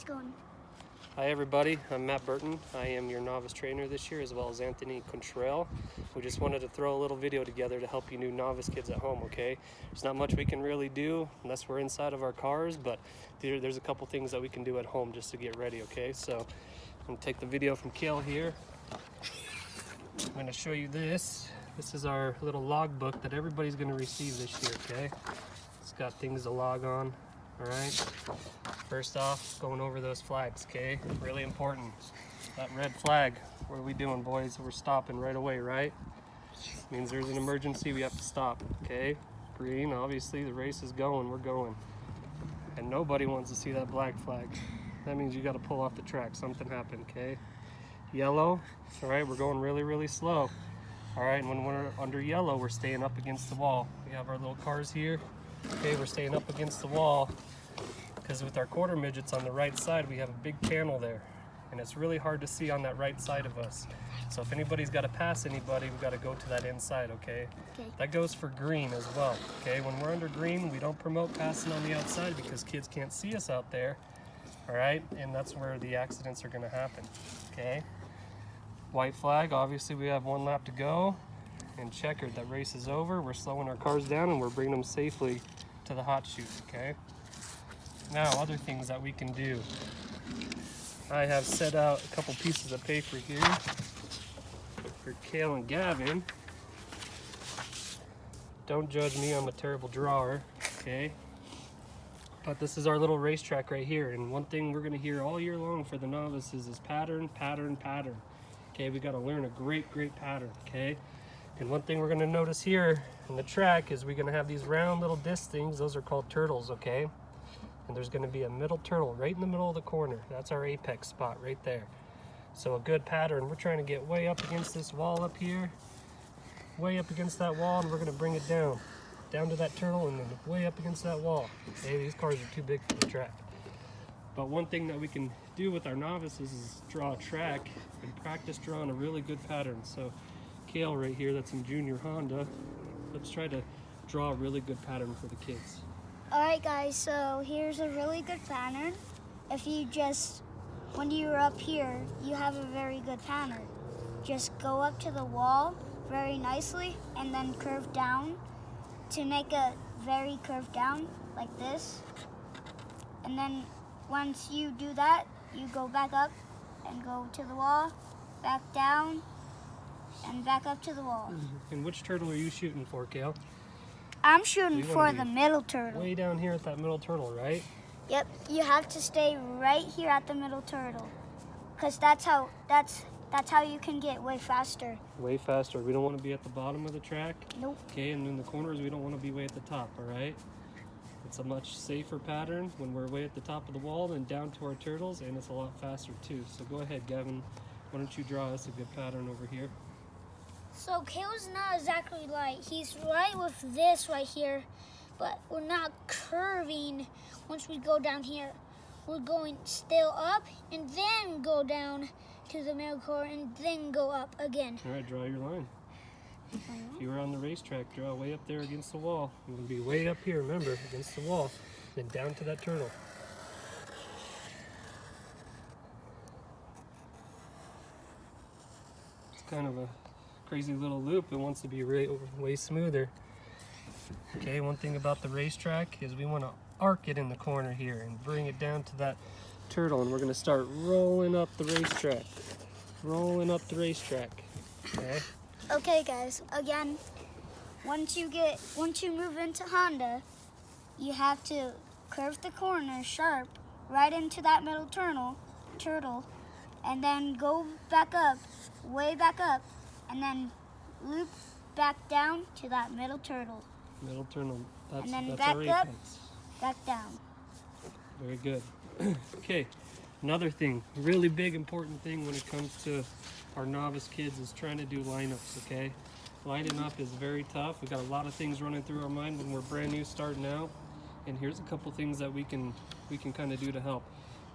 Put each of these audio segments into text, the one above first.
going? Hi everybody, I'm Matt Burton. I am your novice trainer this year, as well as Anthony Contrell. We just wanted to throw a little video together to help you new novice kids at home, okay? There's not much we can really do unless we're inside of our cars, but there's a couple things that we can do at home just to get ready, okay? So I'm gonna take the video from Kale here. I'm gonna show you this. This is our little logbook that everybody's gonna receive this year, okay? It's got things to log on, all right? First off, going over those flags, okay? Really important. That red flag, what are we doing, boys? We're stopping right away, right? Means there's an emergency, we have to stop, okay? Green, obviously the race is going, we're going. And nobody wants to see that black flag. That means you gotta pull off the track, something happened, okay? Yellow, all right, we're going really, really slow. All right, and when we're under yellow, we're staying up against the wall. We have our little cars here. Okay, we're staying up against the wall because with our quarter midgets on the right side, we have a big panel there. And it's really hard to see on that right side of us. So if anybody's got to pass anybody, we've got to go to that inside, okay? That goes for green as well, okay? When we're under green, we don't promote passing on the outside because kids can't see us out there, all right? And that's where the accidents are going to happen, okay? White flag, obviously we have one lap to go. And checkered, that race is over. We're slowing our cars down and we're bringing them safely to the hot chute, okay? Now, other things that we can do. I have set out a couple pieces of paper here for Kale and Gavin. Don't judge me, I'm a terrible drawer, okay? But this is our little racetrack right here, and one thing we're gonna hear all year long for the novices is pattern, pattern, pattern. Okay, we gotta learn a great pattern, okay? And one thing we're gonna notice here in the track is we're gonna have these round little disc things. Those are called turtles, okay? And there's gonna be a middle turtle right in the middle of the corner. That's our apex spot right there. So a good pattern, we're trying to get way up against this wall up here, way up against that wall, and we're gonna bring it down to that turtle and then way up against that wall. Okay, these cars are too big for the track. But one thing that we can do with our novices is draw a track and practice drawing a really good pattern. So Kale right here, that's in junior Honda. Let's try to draw a really good pattern for the kids. Alright guys, so here's a really good pattern. If you just, when you're up here, you have a very good pattern. Just go up to the wall very nicely and then curve down to make a very curved down like this. And then once you do that, you go back up and go to the wall, back down, and back up to the wall. And which turtle are you shooting for, Kale? I'm shooting for the middle turtle. Way down here at that middle turtle, right? Yep, you have to stay right here at the middle turtle, because that's how you can get way faster. Way faster. We don't want to be at the bottom of the track. Nope. Okay, and in the corners, we don't want to be way at the top, all right? It's a much safer pattern when we're way at the top of the wall than down to our turtles, and it's a lot faster too. So go ahead, Gavin. Why don't you draw us a good pattern over here? So Kale's not exactly right. He's right with this right here, but we're not curving once we go down here. We're going still up and then go down to the middle core and then go up again. All right, draw your line. If you were on the racetrack, draw way up there against the wall. You're going to be way up here, remember, against the wall, then down to that turtle. It's kind of a crazy little loop. It wants to be way smoother. Okay, one thing about the racetrack is we want to arc it in the corner here and bring it down to that turtle, and we're going to start rolling up the racetrack. Rolling up the racetrack. Okay? Okay guys, again, once you move into Honda, you have to curve the corner sharp right into that middle turtle, and then go back up, way back up, and then loop back down to that middle turtle. Middle turtle. And then that's back our up, apex. back down. Very good. Okay, another thing, really big important thing when it comes to our novice kids is trying to do lineups, okay? Lining up is very tough. We've got a lot of things running through our mind when we're brand new starting out. And here's a couple things that we can kind of do to help.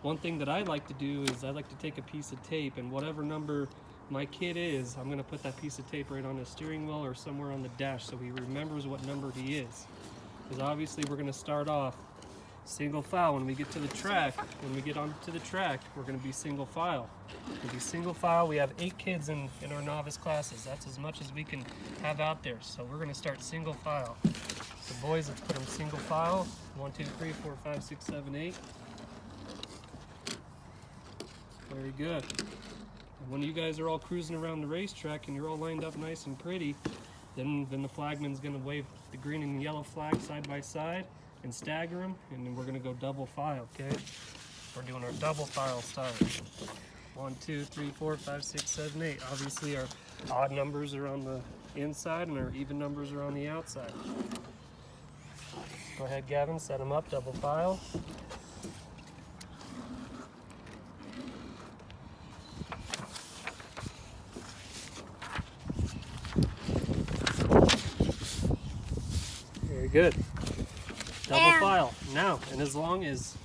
One thing that I like to do is I like to take a piece of tape, and whatever number my kid is, I'm gonna put that piece of tape right on his steering wheel or somewhere on the dash so he remembers what number he is. Because obviously we're gonna start off Single file. When we get to the track, when we get onto the track, we're going to be single file. We'll be single file. We have 8 kids in our novice classes. That's as much as we can have out there. So we're going to start single file. The boys, let's put them single file. 1, 2, 3, 4, 5, 6, 7, 8. Very good. And when you guys are all cruising around the racetrack and you're all lined up nice and pretty, then the flagman's going to wave the green and yellow flag side by side and stagger them, and then we're going to go double file, okay? We're doing our double file start. 1, 2, 3, 4, 5, 6, 7, 8. Obviously our odd numbers are on the inside and our even numbers are on the outside. Go ahead, Gavin, set them up, double file. Very good. Double file. Now, and as long as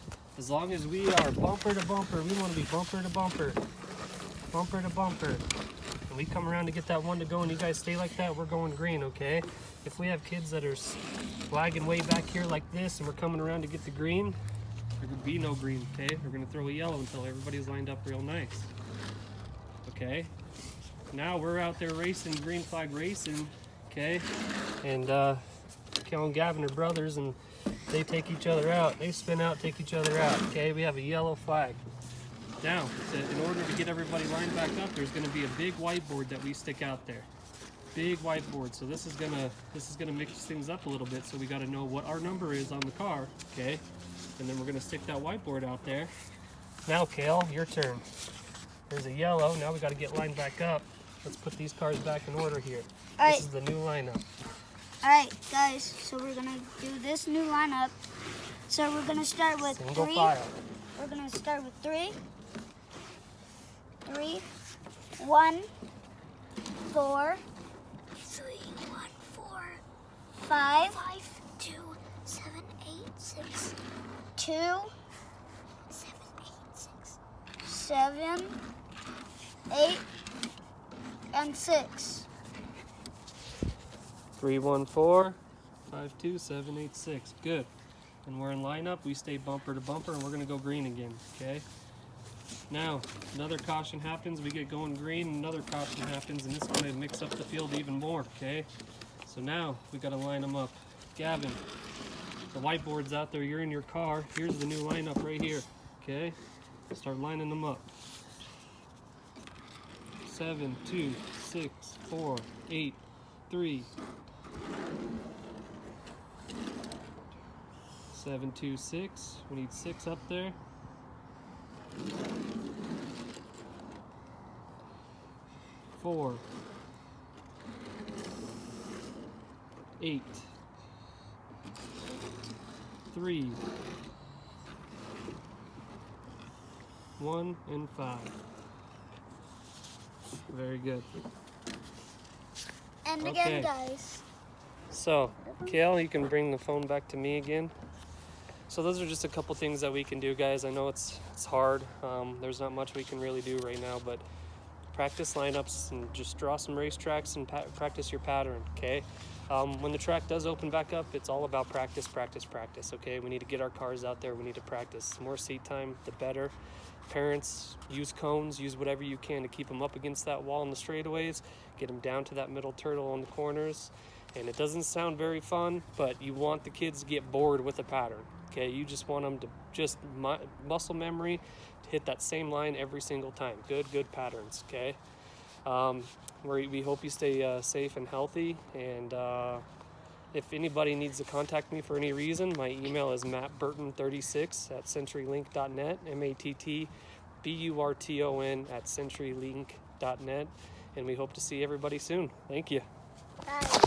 we are bumper to bumper, we want to be bumper to bumper, bumper to bumper. And we come around to get that one to go and you guys stay like that, we're going green, okay? If we have kids that are flagging way back here like this and we're coming around to get the green, there would be no green, okay? We're going to throw a yellow until everybody's lined up real nice, okay? Now we're out there racing, green flag racing, okay? And Kel and Gavin are brothers and they take each other out. They spin out, take each other out, okay? We have a yellow flag. Now, in order to get everybody lined back up, there's going to be a big whiteboard that we stick out there. Big whiteboard. So this is gonna mix things up a little bit. So we got to know what our number is on the car, okay? And then we're going to stick that whiteboard out there. Now, Kale, your turn. There's a yellow. Now we got to get lined back up. Let's put these cars back in order here. All right. This is the new lineup. All right, guys. So we're gonna do this new lineup. So we're gonna start with Single 3. file. We're gonna start with 3, 1, 4, 3, 1, 4, 5, 2, 7, 8, 6, 2, 7, 8, 6, 7, 8, and 6. 3, 1, 4, 5, 2, 7, 8, 6. Good. And we're in lineup. We stay bumper to bumper, and we're going to go green again. Okay. Now, another caution happens. We get going green. Another caution happens, and this is going to mix up the field even more. Okay. So now we got to line them up. Gavin, the whiteboard's out there. You're in your car. Here's the new lineup right here. Okay. Start lining them up. 7, 2, 6, 4, 8, 3. 7, 2, 6. We need 6 up there. 4, 8, 3, 1, and 5. Very good. And Okay. again, guys. So, Kale, you can bring the phone back to me again. So those are just a couple things that we can do, guys. I know it's hard. There's not much we can really do right now, but practice lineups and just draw some racetracks and practice your pattern, okay? When the track does open back up, it's all about practice, practice, practice, okay? We need to get our cars out there. We need to practice. The more seat time, the better. Parents, use cones, use whatever you can to keep them up against that wall in the straightaways, get them down to that middle turtle on the corners. And it doesn't sound very fun, but you want the kids to get bored with the pattern, okay? You just want them to just muscle memory to hit that same line every single time. Good patterns, okay? We hope you stay safe and healthy, and if anybody needs to contact me for any reason, my email is mattburton36@centurylink.net, mattburton@centurylink.net, and we hope to see everybody soon. Thank you. Bye.